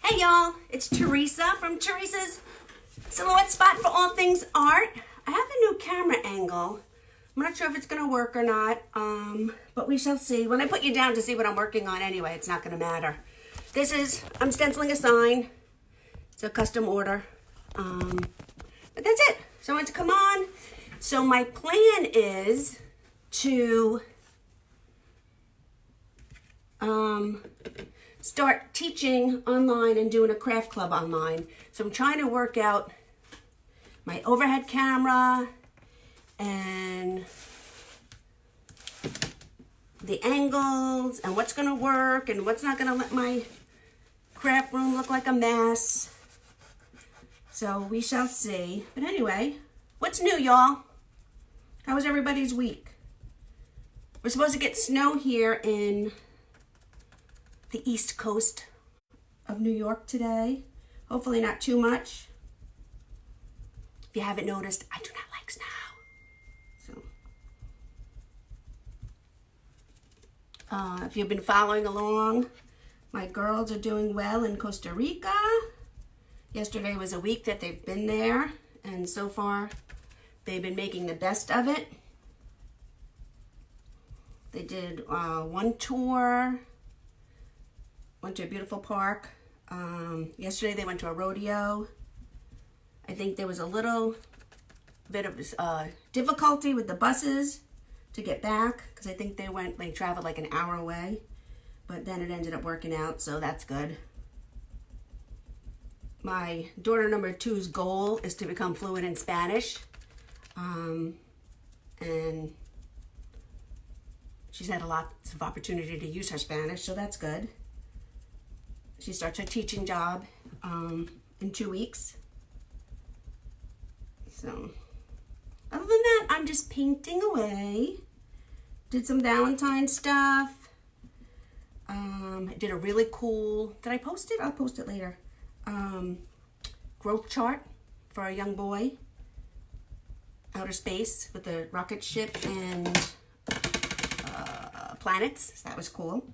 Hey y'all, it's Teresa from Teresa's Silhouette Spot for all things art. I have a new camera angle. I'm not sure if it's going to work or not, but we shall see. When I put you down to see what I'm working on anyway, it's not going to matter. I'm stenciling a sign. It's a custom order. But that's it. So I want to come on. So my plan is to start teaching online and doing a craft club online. So I'm trying to work out my overhead camera and the angles and what's going to work and what's not going to let my craft room look like a mess. So we shall see. But anyway, what's new, y'all? How was everybody's week? We're supposed to get snow here in the East Coast of New York today. Hopefully not too much. If you haven't noticed, I do not like snow. So, if you've been following along, my girls are doing well in Costa Rica. Yesterday was a week that they've been there, and so far they've been making the best of it. They did one tour, went to a beautiful park. Yesterday they went to a rodeo. I think there was a little bit of difficulty with the buses to get back because I think they traveled like an hour away, but then it ended up working out, so that's good. My daughter number 2's goal is to become fluent in Spanish, and she's had a lot of opportunity to use her Spanish, so that's good. She starts her teaching job in 2 weeks. So, other than that, I'm just painting away. Did some Valentine stuff. I did a really cool, did I post it? I'll post it later. Growth chart for a young boy. Outer space with the rocket ship and planets. So that was cool.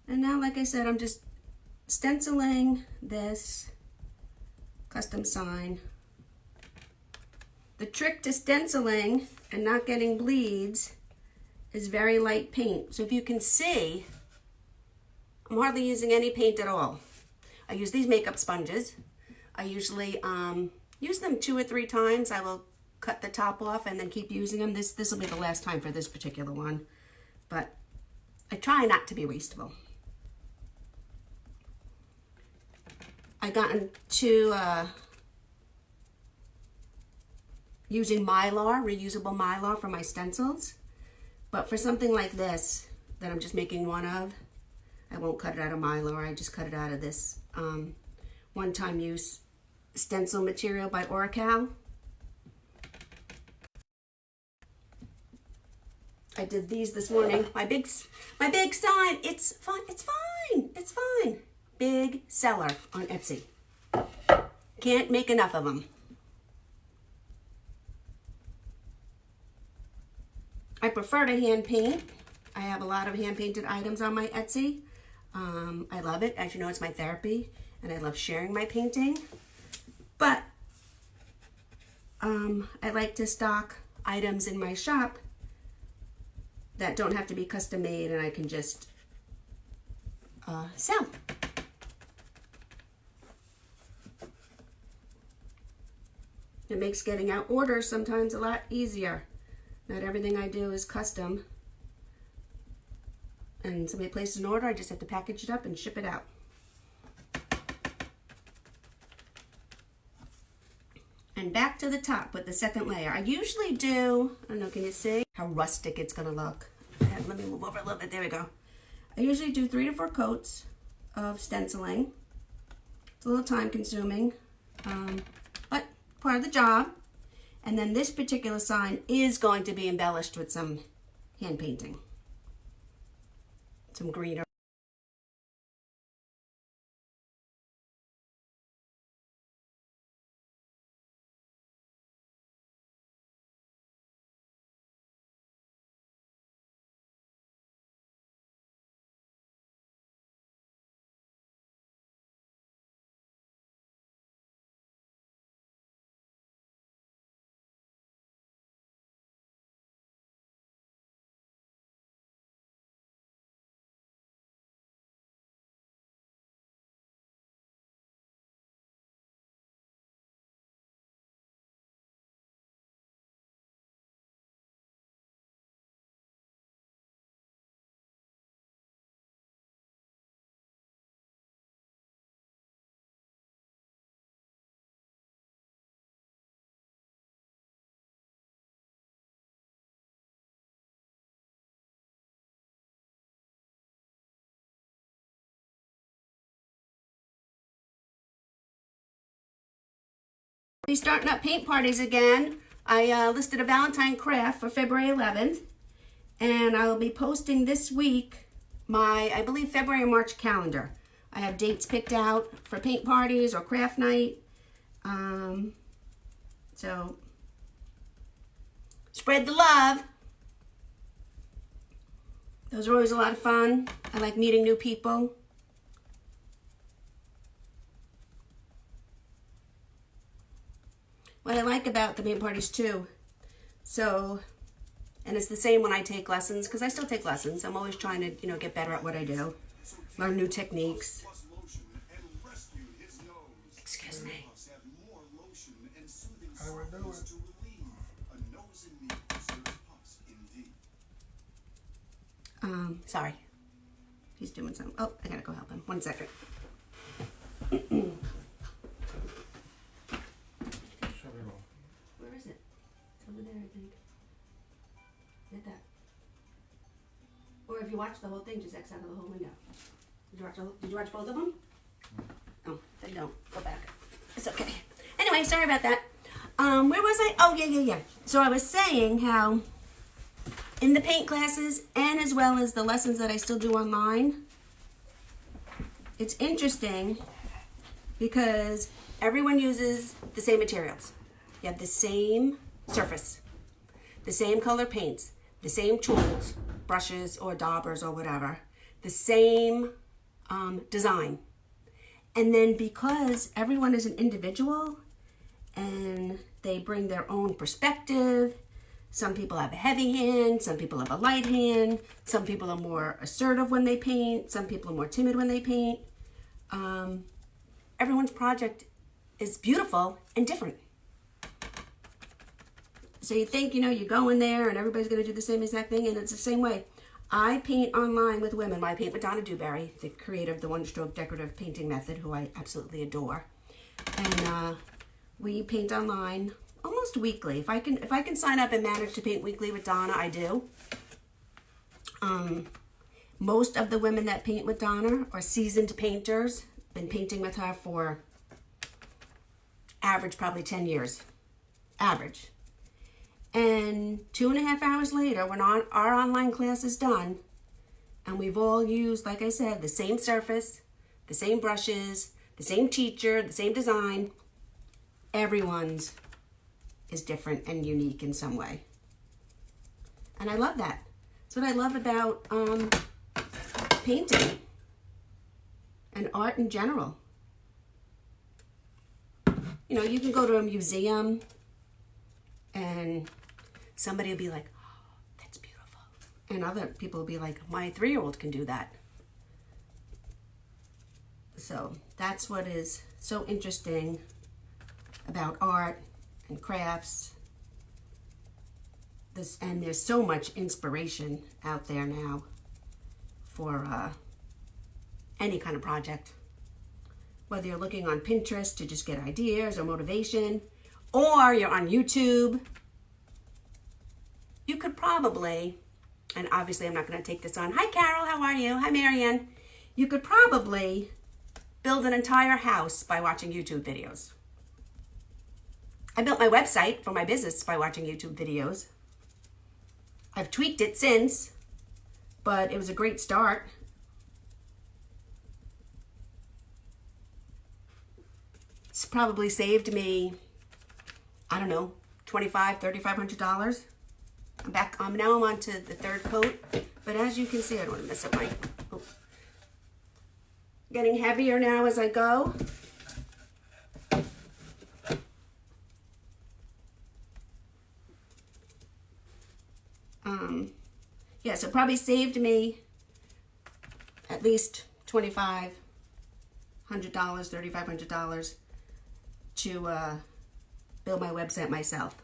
And now, like I said, I'm just stenciling this custom sign. The trick to stenciling and not getting bleeds is very light paint. So if you can see, I'm hardly using any paint at all. I use these makeup sponges. I usually use them 2 or 3 times. I will cut the top off and then keep using them. This will be the last time for this particular one. But I try not to be wasteful. I got into using Mylar, reusable Mylar for my stencils. But for something like this, that I'm just making one of, I won't cut it out of Mylar. I just cut it out of this one-time use stencil material by Oracal. I did these this morning. My big sign. It's fine. It's fine. It's fine. Big seller on Etsy. Can't make enough of them. I prefer to hand paint. I have a lot of hand painted items on my Etsy. I love it. As you know, it's my therapy and I love sharing my painting. But I like to stock items in my shop that don't have to be custom made and I can just sell. It makes getting out orders sometimes a lot easier. Not everything I do is custom. And somebody places an order, I just have to package it up and ship it out. And back to the top with the second layer. I usually do, I don't know, can you see how rustic it's gonna look? Let me move over a little bit, there we go. I usually do 3 to 4 coats of stenciling. It's a little time consuming, but part of the job. And then this particular sign is going to be embellished with some hand painting. Some greenery. Be starting up paint parties again. I listed a Valentine craft for February 11th, and I will be posting this week my, I believe, February and March calendar. I have dates picked out for paint parties or craft night. So spread the love. Those are always a lot of fun. I like meeting new people. What I like about the paint parties too, and it's the same when I take lessons, because I still take lessons. I'm always trying to, get better at what I do, learn new techniques. Excuse me. Sorry. He's doing something. Oh, I gotta go help him. 1 second. Where is it? It's over there, I think. Get that. Or if you watch the whole thing, just X out of the whole window. Did you watch both of them? Oh, then don't. Go back. It's okay. Anyway, sorry about that. Where was I? Oh, yeah. So I was saying how in the paint classes, and as well as the lessons that I still do online, it's interesting because everyone uses the same materials. You have the same surface, the same color paints, the same tools, brushes or daubers or whatever, the same design. And then because everyone is an individual and they bring their own perspective, some people have a heavy hand, some people have a light hand, some people are more assertive when they paint, some people are more timid when they paint. Everyone's project is beautiful and different. So you think, you go in there and everybody's going to do the same exact thing, and it's the same way. I paint online with women. I paint with Donna Dewberry, the creator of the one-stroke decorative painting method, who I absolutely adore. And we paint online almost weekly. If I can sign up and manage to paint weekly with Donna, I do. Most of the women that paint with Donna are seasoned painters. Been painting with her for average probably 10 years. Average. And 2.5 hours later, when our online class is done, and we've all used, like I said, the same surface, the same brushes, the same teacher, the same design, everyone's is different and unique in some way. And I love that. That's what I love about painting and art in general. You can go to a museum and somebody will be like, oh, that's beautiful. And other people will be like, my 3-year-old can do that. So that's what is so interesting about art and crafts. And there's so much inspiration out there now for any kind of project. Whether you're looking on Pinterest to just get ideas or motivation, or you're on YouTube, you could probably, and obviously I'm not going to take this on. Hi, Carol, how are you? Hi, Marianne. You could probably build an entire house by watching YouTube videos. I built my website for my business by watching YouTube videos. I've tweaked it since, but it was a great start. It's probably saved me, I don't know, $2,500, $3,500. Now I'm on to the 3rd coat, but as you can see, I don't want to mess up my, getting heavier now as I go. Yeah, so it probably saved me at least $2,500, $3,500 to build my website myself.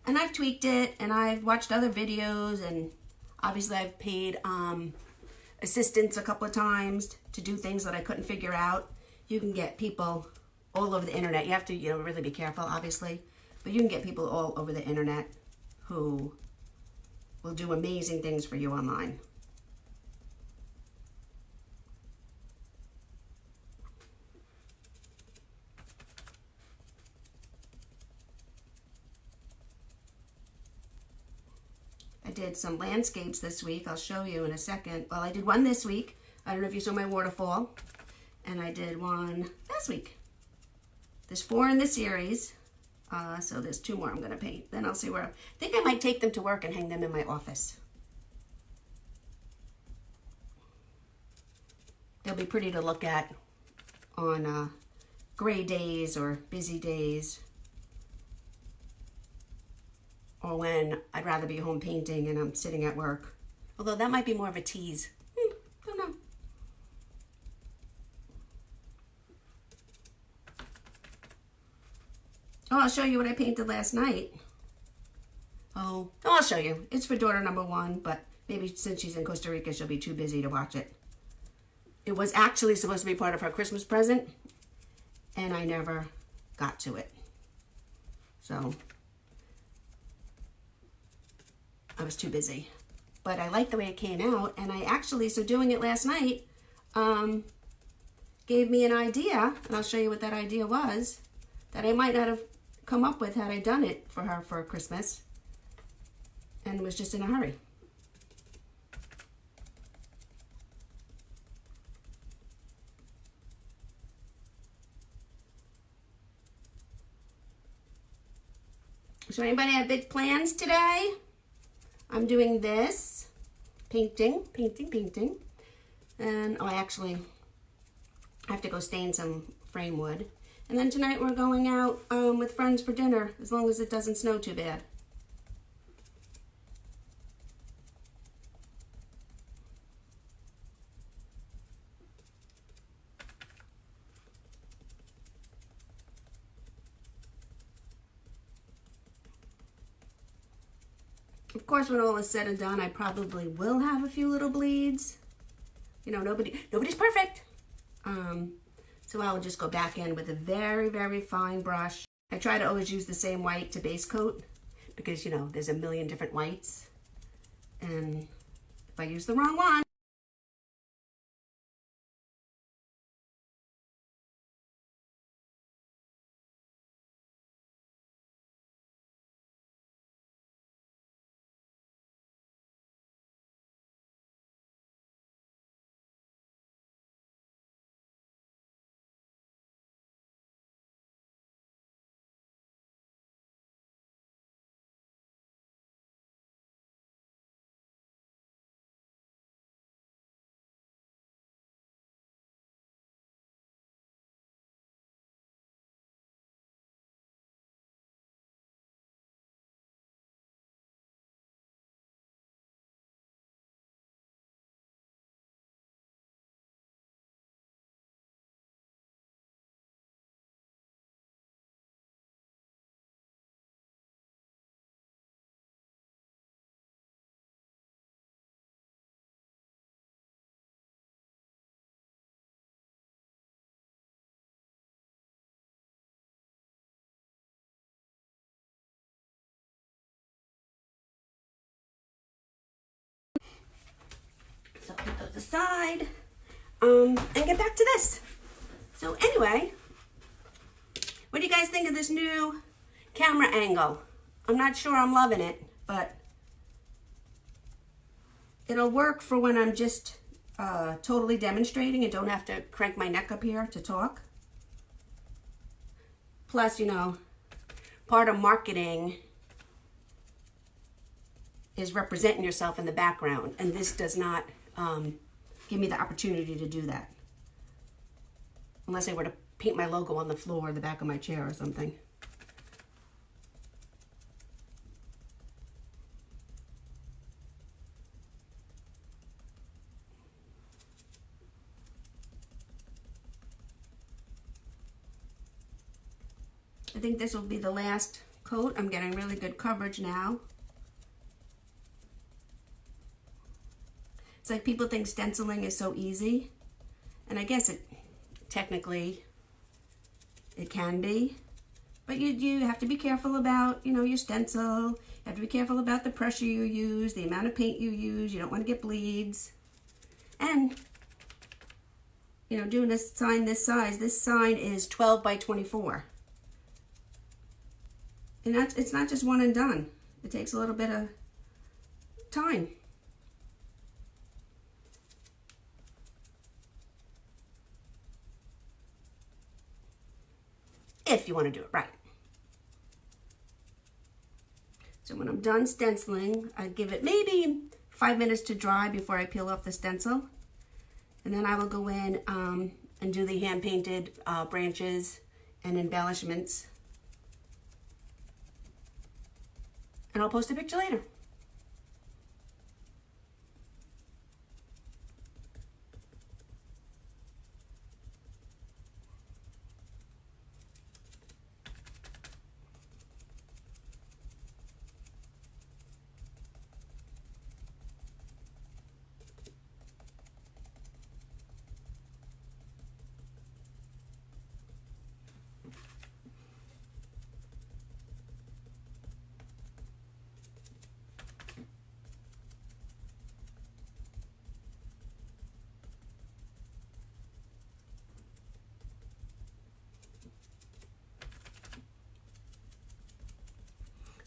And I've tweaked it, and I've watched other videos, and obviously I've paid assistants a couple of times to do things that I couldn't figure out. You can get people all over the internet. You have to, really be careful, obviously, but you can get people all over the internet who will do amazing things for you online. I did some landscapes this week. I'll show you in a second. Well, I did one this week. I don't know if you saw my waterfall. And I did one last week. There's 4 in this series. So there's 2 more I'm going to paint. Then I'll see where... I think I might take them to work and hang them in my office. They'll be pretty to look at on gray days or busy days. Or when I'd rather be home painting and I'm sitting at work. Although that might be more of a tease. Don't know. Oh, I'll show you what I painted last night. Oh, I'll show you. It's for daughter number 1, but maybe since she's in Costa Rica, she'll be too busy to watch it. It was actually supposed to be part of her Christmas present, and I never got to it. So, I was too busy. But I liked the way it came out, and I actually, so doing it last night, gave me an idea, and I'll show you what that idea was, that I might not have come up with had I done it for her for Christmas, and was just in a hurry. So anybody have big plans today? I'm doing this, painting. And I have to go stain some frame wood. And then tonight we're going out with friends for dinner, as long as it doesn't snow too bad. Of course, when all is said and done, I probably will have a few little bleeds. You know, nobody's perfect. So I'll just go back in with a very, very fine brush. I try to always use the same white to base coat because, you know, there's a million different whites. And if I use the wrong one, so put those aside and get back to this. So anyway, what do you guys think of this new camera angle? I'm not sure I'm loving it, but it'll work for when I'm just totally demonstrating and don't have to crank my neck up here to talk. Plus, you know, part of marketing is representing yourself in the background, and this does not give me the opportunity to do that. Unless I were to paint my logo on the floor or the back of my chair or something. I think this will be the last coat. I'm getting really good coverage now. It's like people think stenciling is so easy, and I guess it technically it can be, but you have to be careful about, you know, your stencil. You have to be careful about the pressure you use, the amount of paint you use. You don't want to get bleeds. And, you know, doing a sign this size, this sign is 12 by 24. And it's not just one and done. It takes a little bit of time. If you want to do it right. So when I'm done stenciling, I give it maybe 5 minutes to dry before I peel off the stencil. And then I will go in and do the hand-painted branches and embellishments. And I'll post a picture later.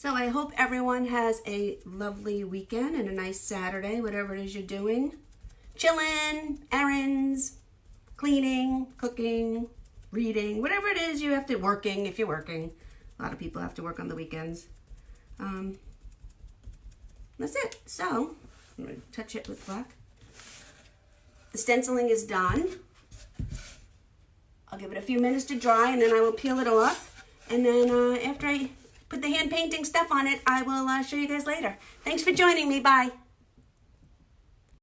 So I hope everyone has a lovely weekend and a nice Saturday, whatever it is you're doing. Chilling, errands, cleaning, cooking, reading, whatever it is you have to, working if you're working. A lot of people have to work on the weekends. That's it. So, I'm going to touch it with black. The stenciling is done. I'll give it a few minutes to dry and then I will peel it off. And then after I put the hand painting stuff on it, I will show you guys later. Thanks for joining me. Bye.